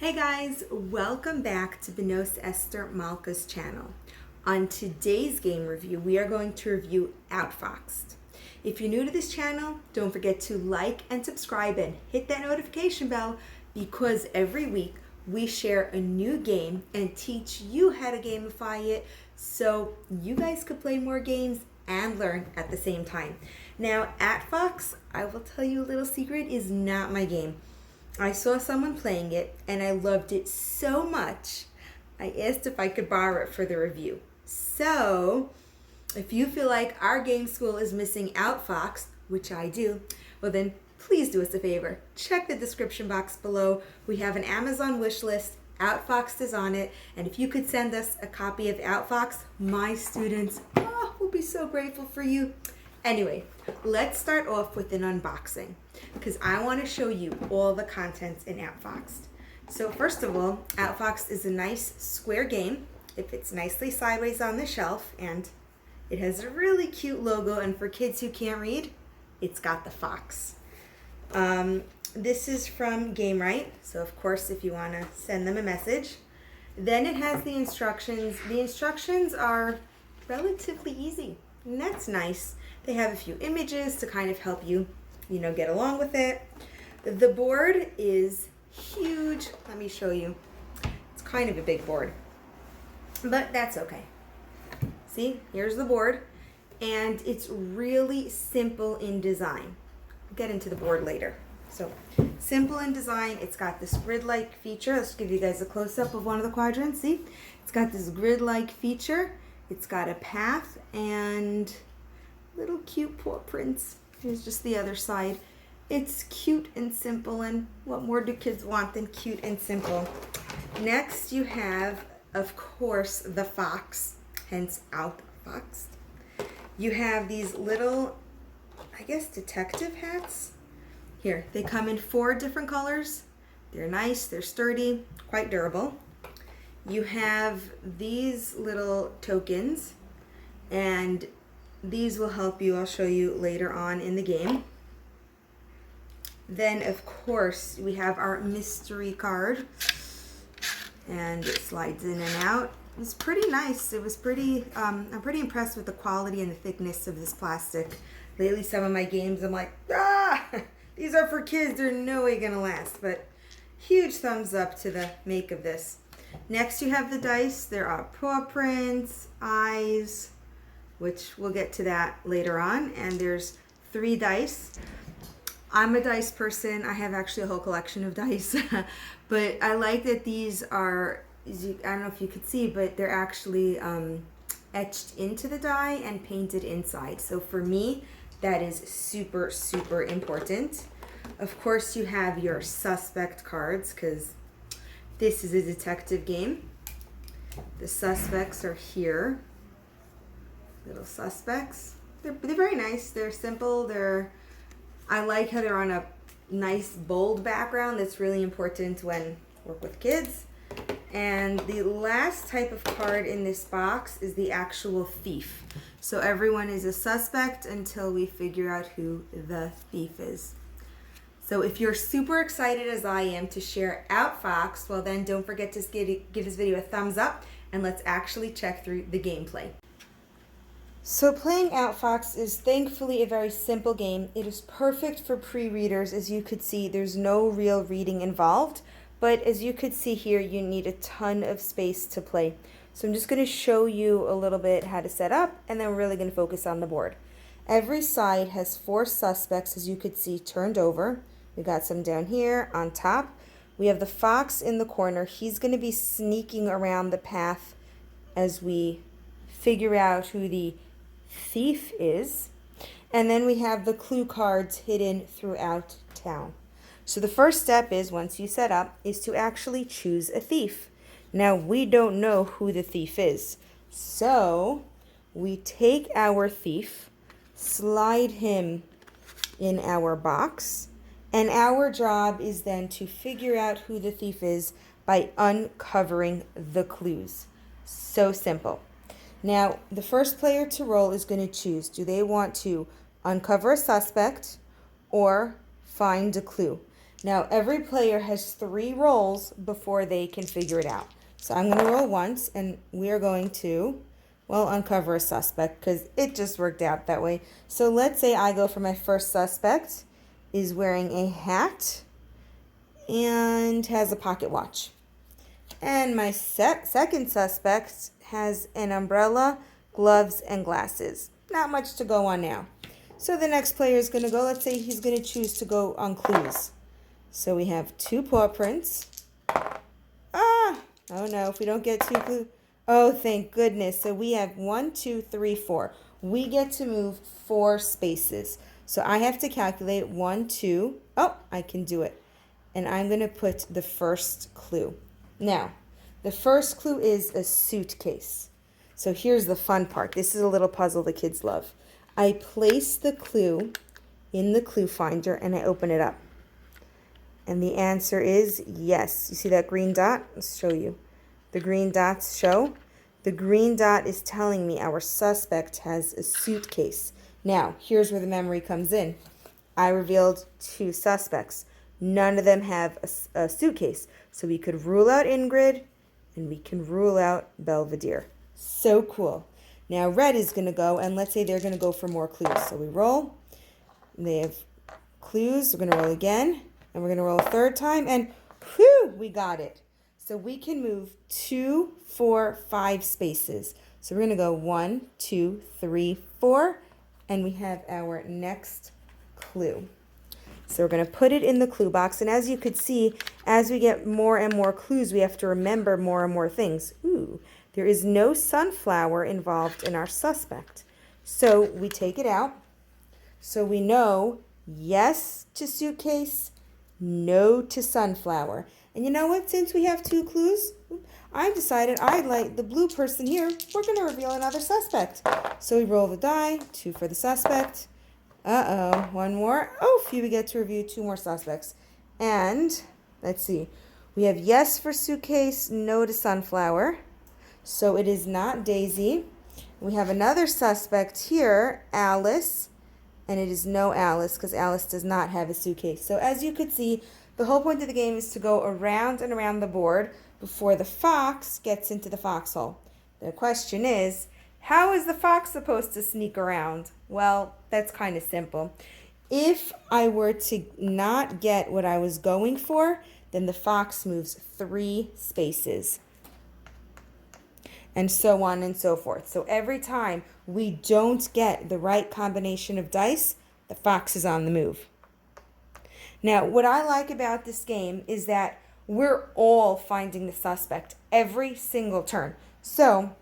Hey guys, welcome back to Benos Esther Malka's channel. On today's game review, we are going to review Outfoxed. If you're new to this channel, don't forget to like and subscribe and hit that notification bell because every week we share a new game and teach you how to gamify it so you guys could play more games and learn at the same time. Now, Outfoxed, I will tell you a little secret, is not my game. I saw someone playing it and I loved it so much, I asked if I could borrow it for the review. So, if you feel like our game school is missing Outfoxed, which I do, well then please do us a favor. Check the description box below. We have an Amazon wish list. Outfoxed is on it. And if you could send us a copy of Outfoxed, my students will be so grateful for you. Anyway, let's start off with an unboxing because I want to show you all the contents in Outfoxed. So first of all, Outfoxed is a nice square game. It fits nicely sideways on the shelf and it has a really cute logo, and for kids who can't read, it's got the fox. This is from GameRight, so of course if you want to send them a message. Then it has the instructions. The instructions are relatively easy, and that's nice. They have a few images to kind of help you, get along with it. The board is huge. Let me show you. It's kind of a big board, but that's okay. See, here's the board, and it's really simple in design. I'll get into the board later. So, simple in design. It's got this grid-like feature. Let's give you guys a close-up of one of the quadrants. See, it's got this grid-like feature. It's got a path and little cute paw prints. Here's just the other side. It's cute and simple, and what more do kids want than cute and simple? Next you have, of course, the fox, hence Outfoxed. You have these little, I guess, detective hats. Here, they come in 4 different colors. They're nice, they're sturdy, quite durable. You have these little tokens, and these will help you. I'll show you later on in the game. Then, of course, we have our mystery card, and it slides in and out. It's pretty nice. It was pretty, I'm pretty impressed with the quality and the thickness of this plastic. Lately, some of my games, I'm like, these are for kids. They're no way gonna last. But huge thumbs up to the make of this. Next, you have the dice. There are paw prints, eyes, which we'll get to that later on. And there's 3 dice. I'm a dice person. I have actually a whole collection of dice. But I like that these are, I don't know if you could see, but they're actually etched into the die and painted inside. So for me, that is super, super important. Of course, you have your suspect cards because this is a detective game. The suspects are here. Little suspects. They're very nice. They're simple. I like how they're on a nice bold background. That's really important when work with kids. And the last type of card in this box is the actual thief. So everyone is a suspect until we figure out who the thief is. So if you're super excited as I am to share Outfoxed, well then don't forget to give this video a thumbs up and let's actually check through the gameplay. So playing Outfoxed is thankfully a very simple game. It is perfect for pre-readers. As you could see, there's no real reading involved, but as you could see here, you need a ton of space to play. So I'm just going to show you a little bit how to set up, and then we're really going to focus on the board. Every side has 4 suspects, as you could see, turned over. We got some down here on top. We have the fox in the corner. He's going to be sneaking around the path as we figure out who the thief is. And then we have the clue cards hidden throughout town. So the first step is, once you set up, is to actually choose a thief. Now, we don't know who the thief is. So we take our thief, slide him in our box, and our job is then to figure out who the thief is by uncovering the clues. So simple. Now, the first player to roll is going to choose, do they want to uncover a suspect or find a clue? Now, every player has 3 rolls before they can figure it out. So I'm going to roll once, and we are going to, well, uncover a suspect because it just worked out that way. So let's say I go for my first suspect is wearing a hat and has a pocket watch. And my second suspect has an umbrella, gloves, and glasses. Not much to go on now. So the next player is going to go, let's say he's going to choose to go on clues. So we have 2 paw prints. Oh no, if we don't get 2 clues. Oh, thank goodness. So we have 1, 2, 3, 4. We get to move 4 spaces. So I have to calculate 1, 2. Oh, I can do it. And I'm going to put the first clue. Now, the first clue is a suitcase. So here's the fun part. This is a little puzzle the kids love. I place the clue in the clue finder and I open it up. And the answer is yes. You see that green dot? Let's show you. The green dots show. The green dot is telling me our suspect has a suitcase. Now, here's where the memory comes in. I revealed 2 suspects. None of them have a suitcase. So we could rule out Ingrid and we can rule out Belvedere. So cool. Now red is going to go, and let's say they're going to go for more clues. So we roll. They have clues. We're going to roll again. And we're going to roll a 3rd time. And whew, we got it. So we can move 2, 4, 5 spaces. So we're going to go 1, 2, 3, 4. And we have our next clue. So we're going to put it in the clue box. And as you could see, as we get more and more clues, we have to remember more and more things. Ooh, there is no sunflower involved in our suspect. So we take it out. So we know yes to suitcase, no to sunflower. And you know what? Since we have 2 clues, I decided I like the blue person here. We're going to reveal another suspect. So we roll the die, 2 for the suspect. Uh-oh, 1 more. Oh, we get to review 2 more suspects. And let's see. We have yes for suitcase, no to sunflower. So it is not Daisy. We have another suspect here, Alice. And it is no Alice because Alice does not have a suitcase. So as you could see, the whole point of the game is to go around and around the board before the fox gets into the foxhole. The question is, how is the fox supposed to sneak around? Well, that's kind of simple. If I were to not get what I was going for, then the fox moves 3 spaces. And so on and so forth. So every time we don't get the right combination of dice, the fox is on the move. Now, what I like about this game is that we're all finding the suspect every single turn. So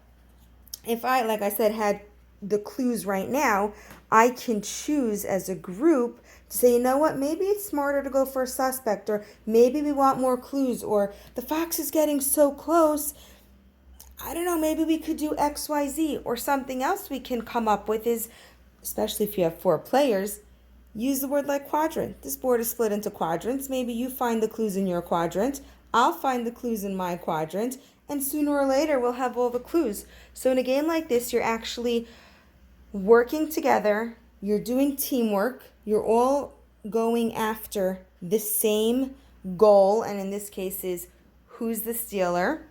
if I, like I said, had the clues right now, I can choose as a group to say, you know what, maybe it's smarter to go for a suspect, or maybe we want more clues, or the fox is getting so close. I don't know, maybe we could do XYZ, or something else we can come up with is, especially if you have 4 players, use the word like quadrant. This board is split into quadrants. Maybe you find the clues in your quadrant. I'll find the clues in my quadrant. And sooner or later, we'll have all the clues. So in a game like this, you're actually working together. You're doing teamwork. You're all going after the same goal. And in this case is, who's the stealer?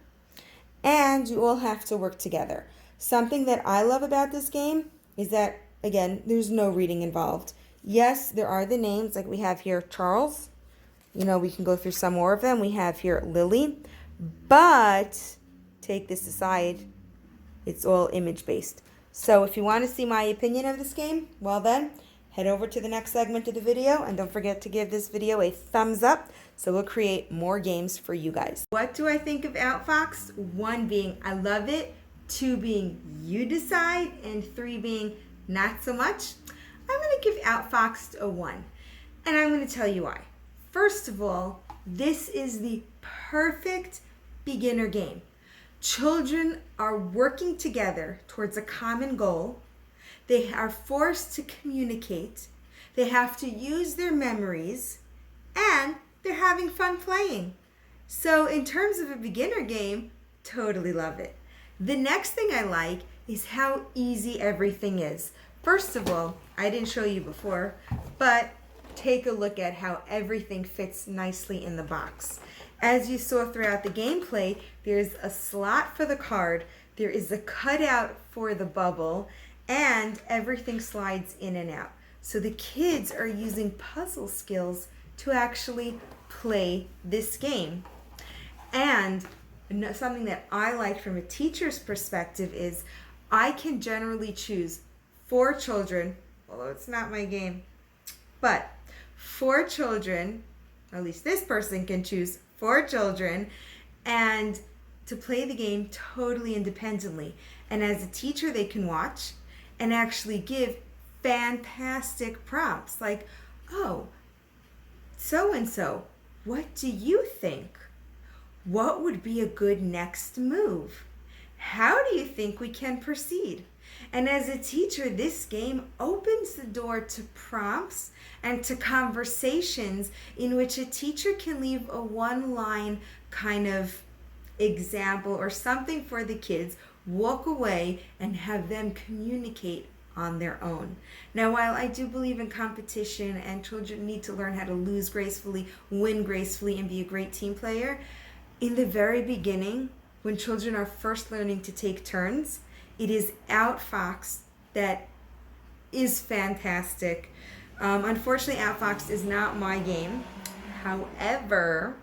And you all have to work together. Something that I love about this game is that, again, there's no reading involved. Yes, there are the names, like we have here Charles. You know, we can go through some more of them. We have here Lily. But take this aside, it's all image-based. So if you want to see my opinion of this game, well then, head over to the next segment of the video. And don't forget to give this video a thumbs up so we'll create more games for you guys. What do I think of Outfoxed? 1 being I love it, 2 being you decide, and 3 being not so much. I'm going to give Outfoxed a 1. And I'm going to tell you why. First of all, this is the perfect beginner game. Children are working together towards a common goal. They are forced to communicate. They have to use their memories. And they're having fun playing. So in terms of a beginner game, totally love it. The next thing I like is how easy everything is. First of all, I didn't show you before, but take a look at how everything fits nicely in the box. As you saw throughout the gameplay, there's a slot for the card, there is a cutout for the bubble, and everything slides in and out. So the kids are using puzzle skills to actually play this game. And something that I like from a teacher's perspective is I can generally choose 4 children, although it's not my game, but 4 children, or at least this person can choose 4 children, and to play the game totally independently. And as a teacher, they can watch and actually give fantastic prompts like, oh, so-and-so, what do you think? What would be a good next move? How do you think we can proceed? And as a teacher, this game opens the door to prompts and to conversations in which a teacher can leave a one-line kind of example or something for the kids, walk away, and have them communicate on their own. Now, while I do believe in competition and children need to learn how to lose gracefully, win gracefully, and be a great team player, in the very beginning, when children are first learning to take turns, it is Outfoxed that is fantastic. Unfortunately, Outfoxed is not my game. However,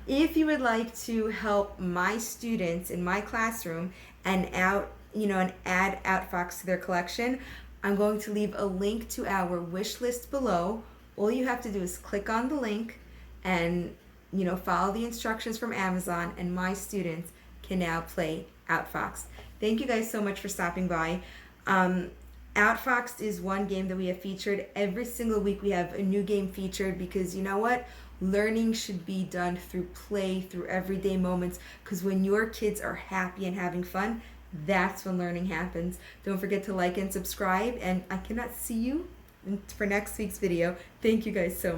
if you would like to help my students in my classroom and add Outfoxed to their collection, I'm going to leave a link to our wish list below. All you have to do is click on the link and follow the instructions from Amazon, and my students can now play Outfoxed. Thank you guys so much for stopping by. Outfoxed is one game that we have featured. Every single week we have a new game featured because you know what? Learning should be done through play, through everyday moments, because when your kids are happy and having fun, that's when learning happens. Don't forget to like and subscribe, and I cannot see you for next week's video. Thank you guys so much.